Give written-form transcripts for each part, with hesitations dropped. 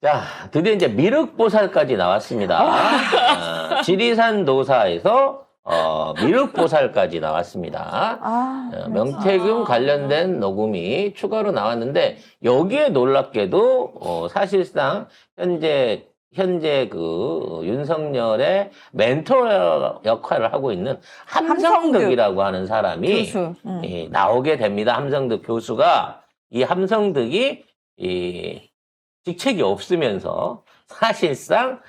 자, 드디어 이제 미륵보살까지 나왔습니다. 지리산 도사에서 미륵보살까지 나왔습니다. 명태균 관련된 녹음이 추가로 나왔는데 여기에 놀랍게도 사실상 현재 그 윤석열의 멘토 역할을 하고 있는 함성득이라고 하는 사람이 교수. 나오게 됩니다. 함성득 교수가 이 함성득이 직책이 없으면서 사실상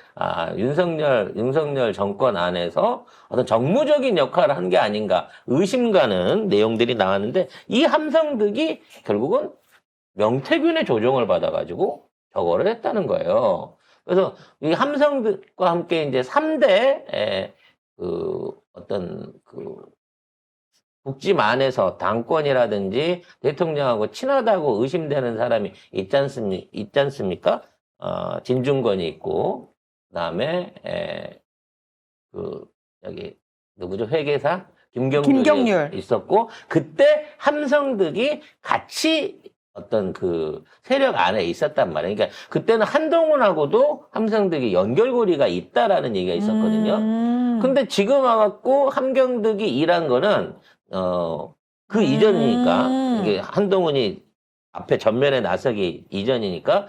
윤석열 정권 안에서 어떤 정무적인 역할을 한 게 아닌가 의심 가는 내용들이 나왔는데 이 함성득이 결국은 명태균의 조종을 받아가지고 저거를 했다는 거예요. 그래서 이 함성득과 함께 이제 3대 국짐 안에서 당권이라든지 대통령하고 친하다고 의심되는 사람이 있지 않습니까? 진중권이 있고, 그 다음에, 누구죠? 회계사? 김경률이 있었고, 그때 함성득이 같이 어떤 그 세력 안에 있었단 말이에요. 그러니까 그때는 한동훈하고도 함성득이 연결고리가 있다라는 얘기가 있었거든요. 근데 지금 와갖고 함경득이 일한 거는, 그 이전이니까, 이게 한동훈이 앞에 전면에 나서기 이전이니까,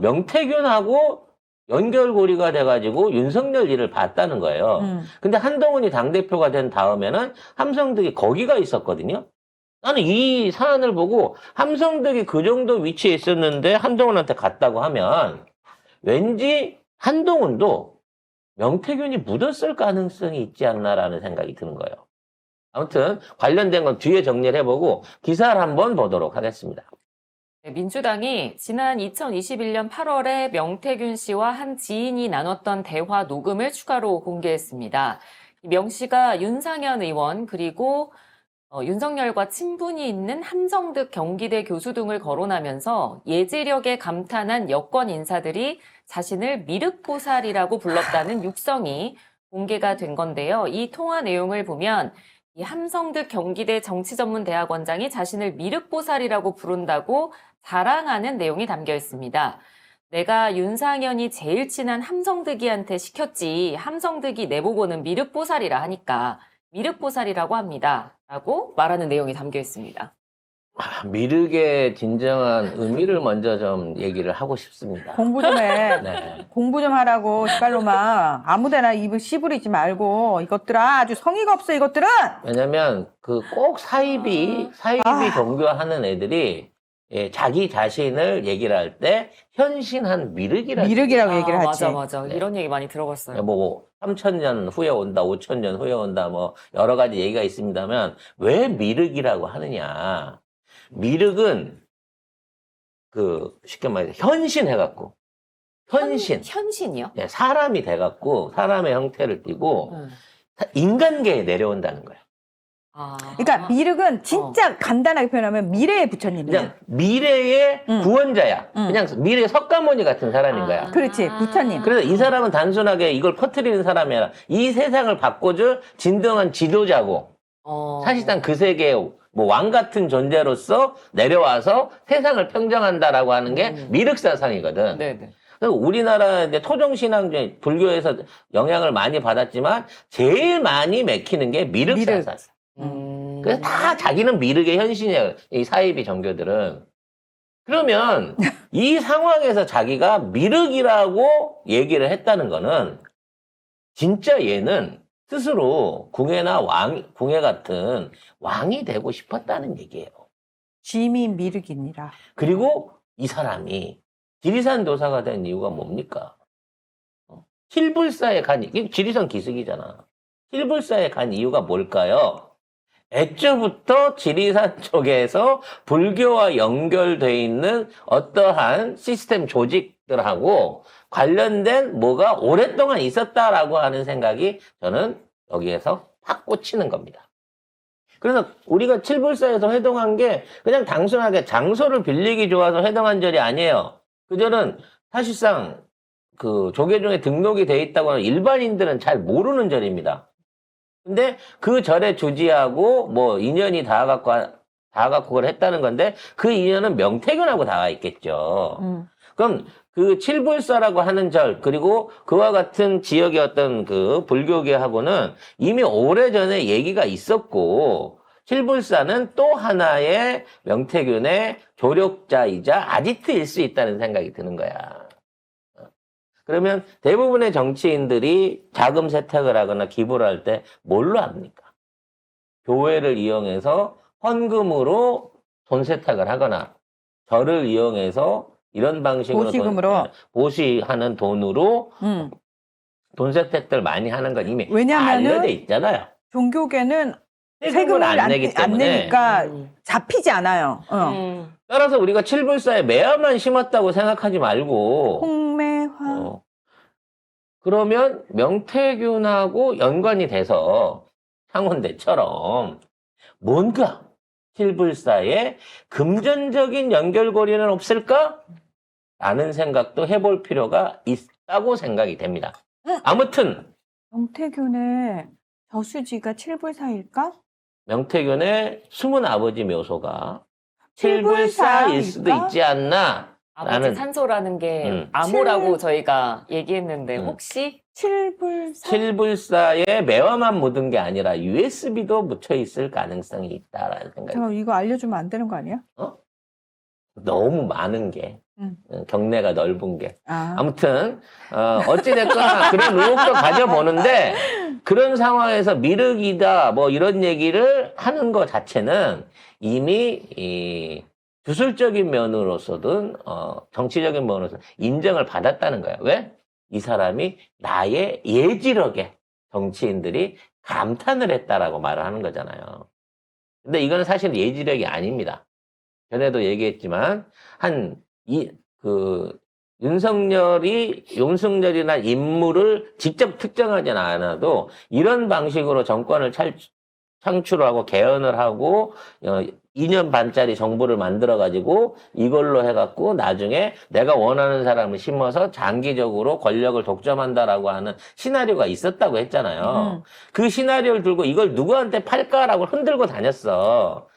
명태균하고 연결고리가 돼가지고 윤석열 일을 봤다는 거예요. 근데 한동훈이 당대표가 된 다음에는 함성득이 거기가 있었거든요. 나는 이 사안을 보고 함성득이 그 정도 위치에 있었는데 한동훈한테 갔다고 하면 왠지 한동훈도 명태균이 묻었을 가능성이 있지 않나라는 생각이 드는 거예요. 아무튼 관련된 건 뒤에 정리를 해보고 기사를 한번 보도록 하겠습니다. 민주당이 지난 2021년 8월에 명태균 씨와 한 지인이 나눴던 대화 녹음을 추가로 공개했습니다. 명 씨가 윤상현 의원 그리고 윤석열과 친분이 있는 함성득 경기대 교수 등을 거론하면서 예지력에 감탄한 여권 인사들이 자신을 미륵보살이라고 불렀다는 육성이 공개가 된 건데요. 이 통화 내용을 보면 이 함성득 경기대 정치전문대학원장이 자신을 미륵보살이라고 부른다고 자랑하는 내용이 담겨 있습니다. 내가 윤상현이 제일 친한 함성득이한테 시켰지 함성득이 내보고는 미륵보살이라 하니까 미륵보살이라고 합니다. 라고 말하는 내용이 담겨 있습니다. 미륵의 진정한 의미를 먼저 좀 얘기를 하고 싶습니다. 공부 좀 해. 네. 공부 좀 하라고, 시발로만. 아무데나 입을 씨부리지 말고. 이것들아, 아주 성의가 없어, 이것들은! 왜냐면 그 꼭 사이비 종교하는 애들이 자기 자신을 얘기를 할 때 현신한 미륵이라고 얘기를 하지. 맞아. 네. 이런 얘기 많이 들어봤어요. 뭐 3,000년 후에 온다, 5,000년 후에 온다, 뭐 여러 가지 얘기가 있습니다만 왜 미륵이라고 하느냐? 미륵은 쉽게 말해서 현신해갖고 현신이요? 네, 사람이 돼갖고 사람의 형태를 띠고 인간계에 내려온다는 거예요. 그러니까 미륵은 진짜 간단하게 표현하면 미래의 부처님이야. 그냥 미래의 구원자야. 그냥 미래의 석가모니 같은 사람인 거야. 그렇지, 부처님. 그래서 이 사람은 단순하게 이걸 퍼뜨리는 사람이 아니라 이 세상을 바꿔줄 진정한 지도자고 사실상 그 세계의 뭐 왕 같은 존재로서 내려와서 세상을 평정한다라고 하는 게 미륵사상이거든. 네네. 그래서 우리나라 이제 토종신앙 중에 불교에서 영향을 많이 받았지만 제일 많이 맥히는 게 미륵사상. 그래서 다 자기는 미륵의 현신이에요. 이 사이비 종교들은. 그러면 이 상황에서 자기가 미륵이라고 얘기를 했다는 거는 진짜 얘는 스스로 궁예 같은 왕이 되고 싶었다는 얘기예요. 짐이 미륵이니라. 그리고 이 사람이 지리산 도사가 된 이유가 뭡니까? 힐불사에 이게 지리산 기슭이잖아. 힐불사에 간 이유가 뭘까요? 애초부터 지리산 쪽에서 불교와 연결돼 있는 어떠한 시스템 조직들하고 관련된 뭐가 오랫동안 있었다라고 하는 생각이 저는 여기에서 확 꽂히는 겁니다. 그래서 우리가 칠불사에서 회동한 게 그냥 단순하게 장소를 빌리기 좋아서 회동한 절이 아니에요. 그 절은 사실상 그 조계종에 등록이 돼 있다고 하는 일반인들은 잘 모르는 절입니다. 근데 그 절에 주지하고 뭐 인연이 닿아갖고 그걸 했다는 건데 그 인연은 명태균하고 닿아 있겠죠. 그럼 그 칠불사라고 하는 절, 그리고 그와 같은 지역의 어떤 그 불교계하고는 이미 오래전에 얘기가 있었고, 칠불사는 또 하나의 명태균의 조력자이자 아지트일 수 있다는 생각이 드는 거야. 그러면 대부분의 정치인들이 자금 세탁을 하거나 기부를 할 때 뭘로 합니까? 교회를 이용해서 헌금으로 돈 세탁을 하거나 절을 이용해서 이런 방식으로 보시금으로. 보시하는 돈으로 돈 세탁들 많이 하는 건 이미 왜냐면은 알려져 있잖아요. 종교계는 세금을 세금을 안 내기 안 때문에. 내니까 잡히지 않아요. 따라서 우리가 칠불사에 매화만 심었다고 생각하지 말고 홍매화. 그러면 명태균하고 연관이 돼서 창원대처럼 뭔가 칠불사에 금전적인 연결고리는 없을까? 라는 생각도 해볼 필요가 있다고 생각이 됩니다. 아무튼 명태균의 저수지가 칠불사일까? 명태균의 숨은 아버지 묘소가 칠불사일까? 칠불사일 수도 있지 않나? 아버지 나는 산소라는 게 음. 암호라고 저희가 얘기했는데 혹시 칠불사? 칠불사에 매화만 묻은 게 아니라 USB도 묻혀 있을 가능성이 있다라는 생각이 제가 이거 알려주면 안 되는 거 아니야? 너무 많은 게 경내가 넓은 게 아. 아무튼 어찌됐거나 그런 의혹도 가져보는데 그런 상황에서 미륵이다 뭐 이런 얘기를 하는 것 자체는 이미 이 주술적인 면으로서든 정치적인 면으로서 인정을 받았다는 거예요. 왜? 이 사람이 나의 예지력에 정치인들이 감탄을 했다라고 말을 하는 거잖아요. 근데 이거는 사실 예지력이 아닙니다. 전에도 얘기했지만 윤석열이나 인물을 직접 특정하지는 않아도 이런 방식으로 정권을 창출하고 개헌을 하고 2년 반짜리 정부를 만들어가지고 이걸로 해갖고 나중에 내가 원하는 사람을 심어서 장기적으로 권력을 독점한다라고 하는 시나리오가 있었다고 했잖아요. 그 시나리오를 들고 이걸 누구한테 팔까라고 흔들고 다녔어.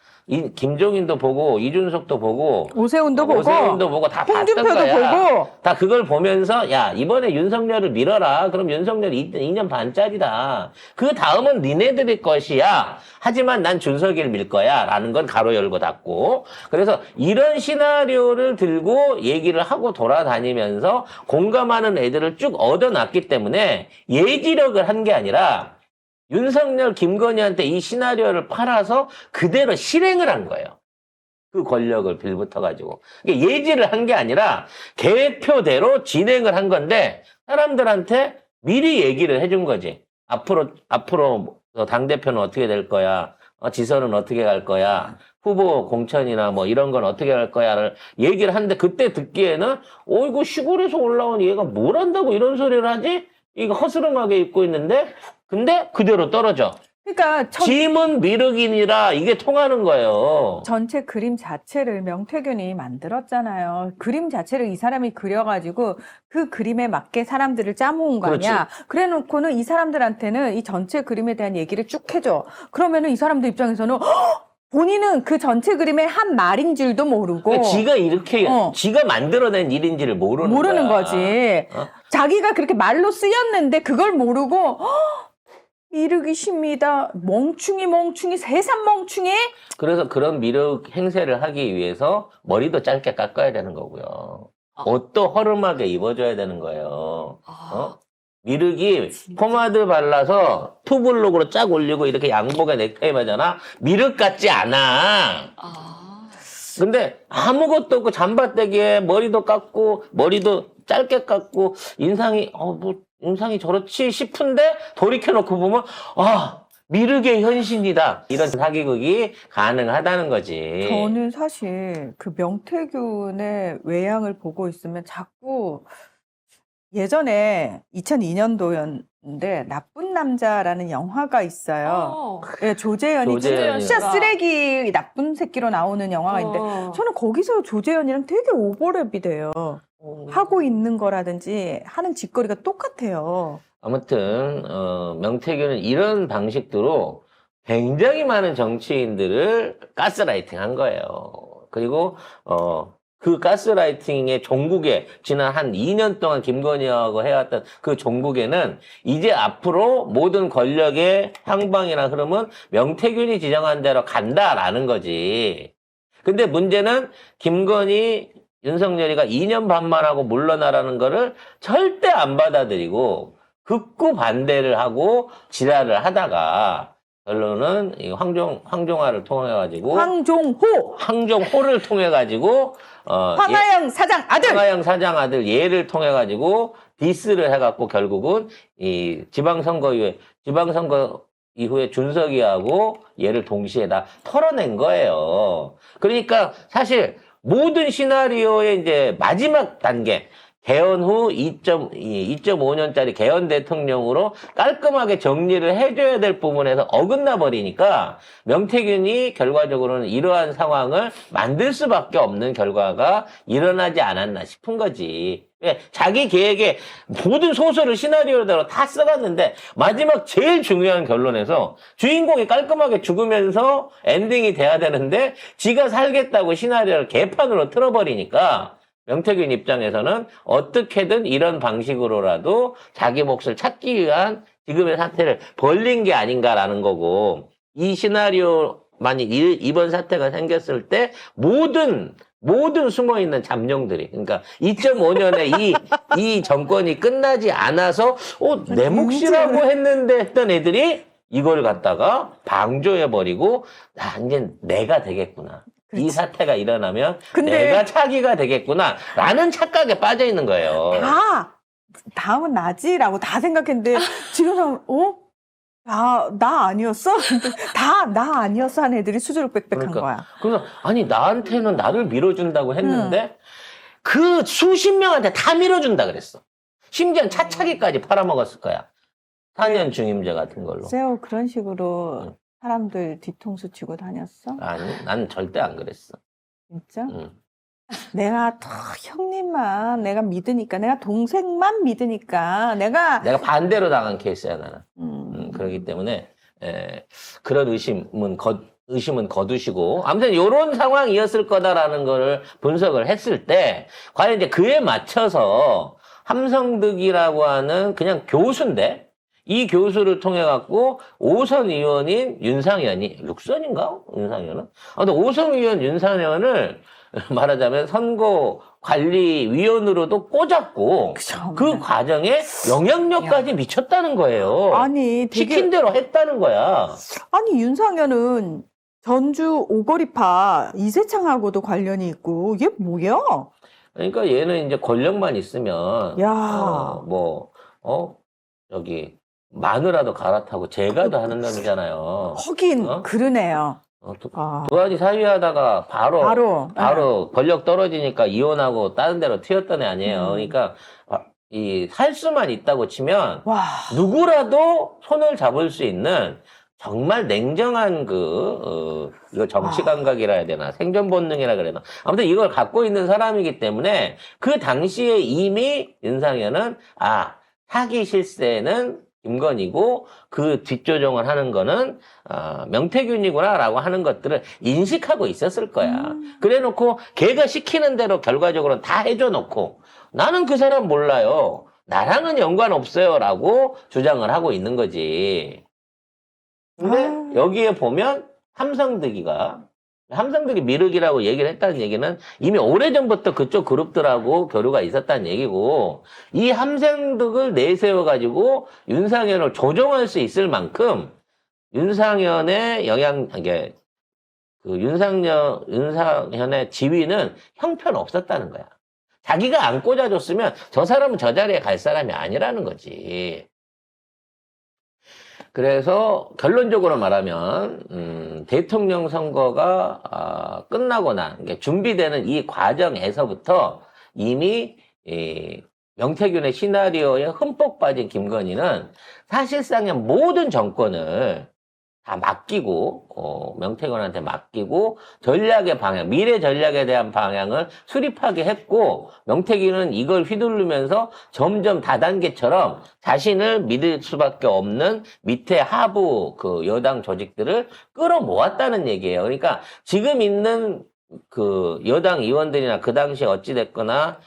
김종인도 보고 이준석도 보고 오세훈도 보고 오세훈도 보고 다 봤던 홍준표도 거야. 보고 다 그걸 보면서 야 이번에 윤석열을 밀어라. 그럼 윤석열이 2년 반짜리다. 그 다음은 니네들의 것이야. 하지만 난 준석이를 밀 거야. 라는 건 가로 열고 닫고. 그래서 이런 시나리오를 들고 얘기를 하고 돌아다니면서 공감하는 애들을 쭉 얻어놨기 때문에 예지력을 한 게 아니라 윤석열, 김건희한테 이 시나리오를 팔아서 그대로 실행을 한 거예요. 그 권력을 빌붙어가지고. 예지를 한 게 아니라 계획표대로 진행을 한 건데 사람들한테 미리 얘기를 해준 거지. 앞으로 당대표는 어떻게 될 거야. 지선은 어떻게 갈 거야. 후보 공천이나 뭐 이런 건 어떻게 할 거야를 얘기를 하는데 그때 듣기에는 이거 시골에서 올라온 얘가 뭘 한다고 이런 소리를 하지? 이거 허스름하게 입고 있는데 근데 그대로 떨어져. 그러니까 짐은 미륵이니라 이게 통하는 거예요. 전체 그림 자체를 명태균이 만들었잖아요. 그림 자체를 이 사람이 그려가지고 그 그림에 맞게 사람들을 짜모은 거 아니야. 그래 놓고는 이 사람들한테는 이 전체 그림에 대한 얘기를 쭉 해줘. 그러면은 이 사람들 입장에서는 본인은 그 전체 그림의 한 말인 줄도 모르고. 그러니까 지가 이렇게 지가 만들어낸 일인지를 모르는 거야. 거지. 자기가 그렇게 말로 쓰였는데 그걸 모르고 미륵이십니다. 멍충이 세상 멍충이. 그래서 그런 미륵 행세를 하기 위해서 머리도 짧게 깎아야 되는 거고요. 옷도 허름하게 입어줘야 되는 거예요. 미륵이 포마드 발라서 투블록으로 쫙 올리고 이렇게 양복에 넥타이 매잖아. 미륵 같지 않아. 근데 아무것도 없고 잠바떼기에 머리도 깎고 머리도 짧게 깎고 인상이 인상이 저렇지 싶은데 돌이켜놓고 보면 미륵의 현신이다. 이런 사기극이 가능하다는 거지. 저는 사실 그 명태균의 외양을 보고 있으면 자꾸 예전에 2002년도였는데 나쁜 남자라는 영화가 있어요. 네, 조재현이 진짜 쓰레기 나쁜 새끼로 나오는 영화가 있는데 저는 거기서 조재현이랑 되게 오버랩이 돼요. 하고 있는 거라든지 하는 짓거리가 똑같아요. 아무튼 명태균은 이런 방식으로 굉장히 많은 정치인들을 가스라이팅 한 거예요. 그리고 그 가스라이팅의 종국에 지난 한 2년 동안 김건희하고 해왔던 그 종국에는 이제 앞으로 모든 권력의 향방이나 흐름은 명태균이 지정한 대로 간다라는 거지. 근데 문제는 김건희, 윤석열이가 2년 반만 하고 물러나라는 거를 절대 안 받아들이고 극구 반대를 하고 지랄을 하다가 결론은 이 황종화를 통해가지고 황종호를 통해가지고 황하영 사장 아들 황하영 사장 아들 얘를 통해가지고 디스를 해갖고 결국은 이 지방선거 이후에 준석이하고 얘를 동시에 다 털어낸 거예요. 그러니까 사실 모든 시나리오의 이제 마지막 단계 개헌 후 2.5년짜리 개헌 대통령으로 깔끔하게 정리를 해줘야 될 부분에서 어긋나 버리니까 명태균이 결과적으로는 이러한 상황을 만들 수밖에 없는 결과가 일어나지 않았나 싶은 거지. 자기 계획에 모든 소설을 시나리오대로 다 써갔는데 마지막 제일 중요한 결론에서 주인공이 깔끔하게 죽으면서 엔딩이 돼야 되는데 지가 살겠다고 시나리오를 개판으로 틀어버리니까 명태균 입장에서는 어떻게든 이런 방식으로라도 자기 몫을 찾기 위한 지금의 사태를 벌린 게 아닌가라는 거고, 이 시나리오 만약 이번 사태가 생겼을 때 모든 숨어있는 잠룡들이, 그러니까 2.5년에 이 정권이 끝나지 않아서 내 몫이라고 했던 애들이 이걸 갖다가 방조해버리고 이제 내가 되겠구나. 이 사태가 일어나면 내가 차기가 되겠구나 라는 착각에 빠져 있는 거예요. 다음은 나지라고 다 생각했는데 지금 나 아니었어? 나 아니었어 한 애들이 수두룩 빽빽한 거야. 그래서 아니 나한테는 나를 밀어준다고 했는데 그 수십 명한테 다 밀어준다 그랬어. 심지어 차차기까지 팔아먹었을 거야. 4년 중임제 같은 걸로. 글쎄요, 그런 식으로 사람들 뒤통수 치고 다녔어? 아니, 난 절대 안 그랬어. 진짜? 내가 더 형님만 내가 믿으니까, 내가 동생만 믿으니까, 내가 반대로 당한 케이스야, 나는. 그렇기 때문에, 그런 의심은 거두시고, 아무튼 이런 상황이었을 거다라는 거를 분석을 했을 때, 과연 이제 그에 맞춰서 함성득이라고 하는 그냥 교수인데, 이 교수를 통해 갖고 5선 의원인 윤상현이 6선인가? 윤상현은? 아무튼 5선 의원 윤상현을 말하자면 선거관리위원으로도 꽂았고 그 과정에 영향력까지 미쳤다는 거예요. 아니, 시킨 대로 했다는 거야. 아니, 윤상현은 전주 오거리파 이세창하고도 관련이 있고 이게 뭐야? 그러니까 얘는 이제 권력만 있으면 여기 마누라도 갈아타고 제가도 하는 놈이잖아요. 하긴 그러네요. 두 가지 사위하다가 바로 권력 떨어지니까 이혼하고 다른 데로 튀었던 애 아니에요. 그러니까 할 수만 있다고 치면 누구라도 손을 잡을 수 있는 정말 냉정한 이거 정치 감각이라 해야 되나, 생존 본능이라 그래야 되나. 아무튼 이걸 갖고 있는 사람이기 때문에 그 당시에 이미 윤상현은 사기 실세는 김건희고 그 뒷조정을 하는 거는 명태균이구나라고 하는 것들을 인식하고 있었을 거야. 그래놓고 걔가 시키는 대로 결과적으로 다 해줘놓고 나는 그 사람 몰라요. 나랑은 연관 없어요라고 주장을 하고 있는 거지. 근데 여기에 보면 함성득이 미륵이라고 얘기를 했다는 얘기는 이미 오래전부터 그쪽 그룹들하고 교류가 있었다는 얘기고, 이 함성득을 내세워가지고 윤상현을 조종할 수 있을 만큼 윤상현의 윤상현의 지위는 형편없었다는 거야. 자기가 안 꽂아줬으면 저 사람은 저 자리에 갈 사람이 아니라는 거지. 그래서 결론적으로 말하면 대통령 선거가 끝나고 준비되는 이 과정에서부터 이미 명태균의 시나리오에 흠뻑 빠진 김건희는 사실상의 모든 정권을 다 맡기고 명태균한테 맡기고 전략의 방향, 미래 전략에 대한 방향을 수립하게 했고, 명태균은 이걸 휘두르면서 점점 다단계처럼 자신을 믿을 수밖에 없는 밑에 하부 여당 조직들을 끌어모았다는 얘기예요. 그러니까 지금 있는 그 여당 의원들이나 그 당시 어찌됐거나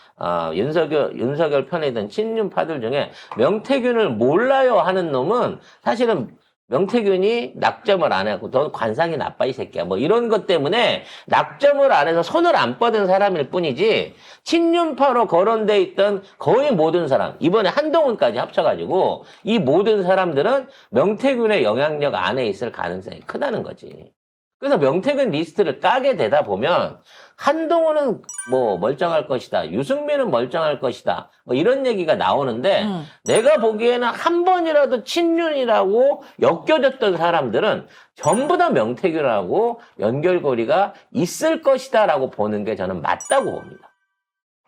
윤석열 편이던 친윤파들 중에 명태균을 몰라요 하는 놈은 사실은 명태균이 낙점을 안 하고 너 관상이 나빠 이 새끼야 뭐 이런 것 때문에 낙점을 안 해서 손을 안 뻗은 사람일 뿐이지 친윤파로 거론돼 있던 거의 모든 사람 이번에 한동훈까지 합쳐가지고 이 모든 사람들은 명태균의 영향력 안에 있을 가능성이 크다는 거지. 그래서 명태균 리스트를 까게 되다 보면 한동훈은 뭐 멀쩡할 것이다. 유승민은 멀쩡할 것이다. 뭐 이런 얘기가 나오는데 내가 보기에는 한 번이라도 친윤이라고 엮여졌던 사람들은 전부 다 명태균하고 연결고리가 있을 것이다라고 보는 게 저는 맞다고 봅니다.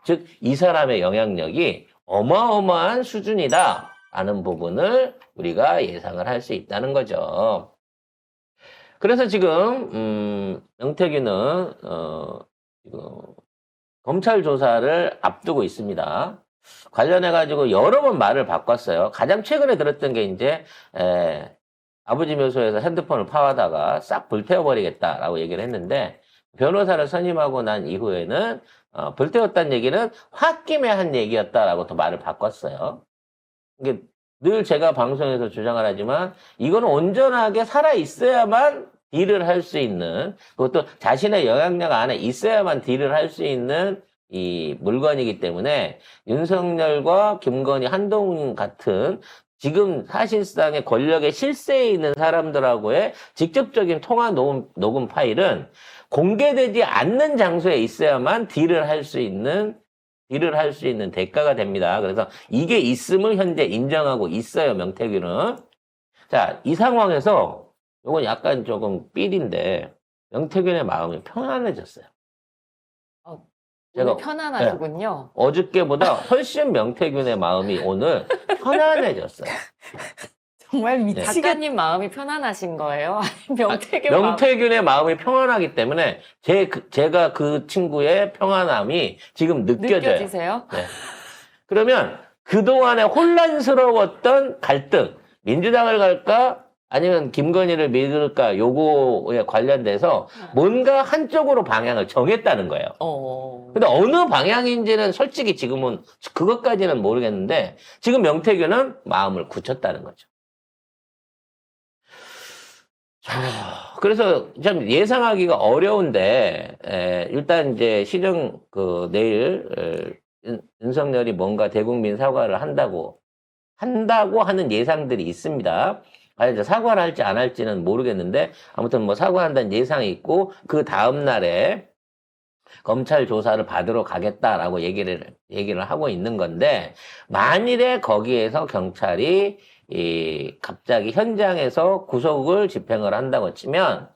즉, 이 사람의 영향력이 어마어마한 수준이다라는 부분을 우리가 예상을 할 수 있다는 거죠. 그래서 지금 명태균은 검찰 조사를 앞두고 있습니다. 관련해가지고 여러 번 말을 바꿨어요. 가장 최근에 들었던 게 이제 아버지 묘소에서 핸드폰을 파하다가 싹 불태워버리겠다라고 얘기를 했는데 변호사를 선임하고 난 이후에는 불태웠다는 얘기는 홧김에 한 얘기였다라고 또 말을 바꿨어요. 이게 늘 제가 방송에서 주장을 하지만 이거는 온전하게 살아 있어야만 딜을 할 수 있는 그것도 자신의 영향력 안에 있어야만 딜을 할 수 있는 이 물건이기 때문에 윤석열과 김건희, 한동훈 같은 지금 사실상의 권력의 실세에 있는 사람들하고의 직접적인 통화 녹음 파일은 공개되지 않는 장소에 있어야만 딜을 할 수 있는 대가가 됩니다. 그래서 이게 있음을 현재 인정하고 있어요, 명태균은. 자, 이 상황에서 이건 약간 조금 삘인데 명태균의 마음이 편안해졌어요. 오늘 편안하시군요. 어저께보다 훨씬 명태균의 마음이 오늘 편안해졌어요. 정말 미치겠. 작가님 마음이 편안하신 거예요? 아니면 명태균의 마음이 평안하기 때문에 제가 그 친구의 평안함이 지금 느껴지세요? 네. 그러면 그동안에 혼란스러웠던 갈등, 민주당을 갈까? 아니면 김건희를 믿을까? 요거에 관련돼서 뭔가 한쪽으로 방향을 정했다는 거예요. 근데 어느 방향인지는 솔직히 지금은 그것까지는 모르겠는데 지금 명태균은 마음을 굳혔다는 거죠. 그래서 참 예상하기가 어려운데 일단 이제 내일 윤석열이 뭔가 대국민 사과를 한다고 하는 예상들이 있습니다. 과연 이제 사과를 할지 안 할지는 모르겠는데 아무튼 뭐 사과한다는 예상이 있고 그 다음 날에 검찰 조사를 받으러 가겠다라고 얘기를 하고 있는 건데 만일에 거기에서 경찰이 갑자기 현장에서 구속을 집행을 한다고 치면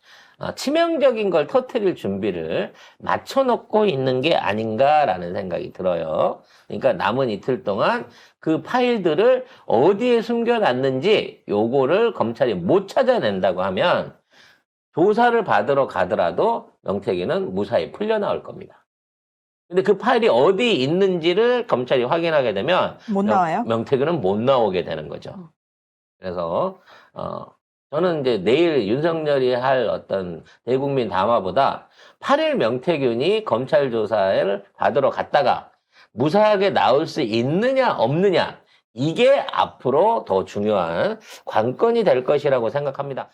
치명적인 걸 터뜨릴 준비를 맞춰놓고 있는 게 아닌가라는 생각이 들어요. 그러니까 남은 이틀 동안 그 파일들을 어디에 숨겨놨는지 요거를 검찰이 못 찾아낸다고 하면 조사를 받으러 가더라도 명태균은 무사히 풀려나올 겁니다. 근데 그 파일이 어디 있는지를 검찰이 확인하게 되면 못 나와요? 명태균은 못 나오게 되는 거죠. 그래서 저는 이제 내일 윤석열이 할 어떤 대국민 담화보다 8일 명태균이 검찰 조사를 받으러 갔다가 무사하게 나올 수 있느냐 없느냐 이게 앞으로 더 중요한 관건이 될 것이라고 생각합니다.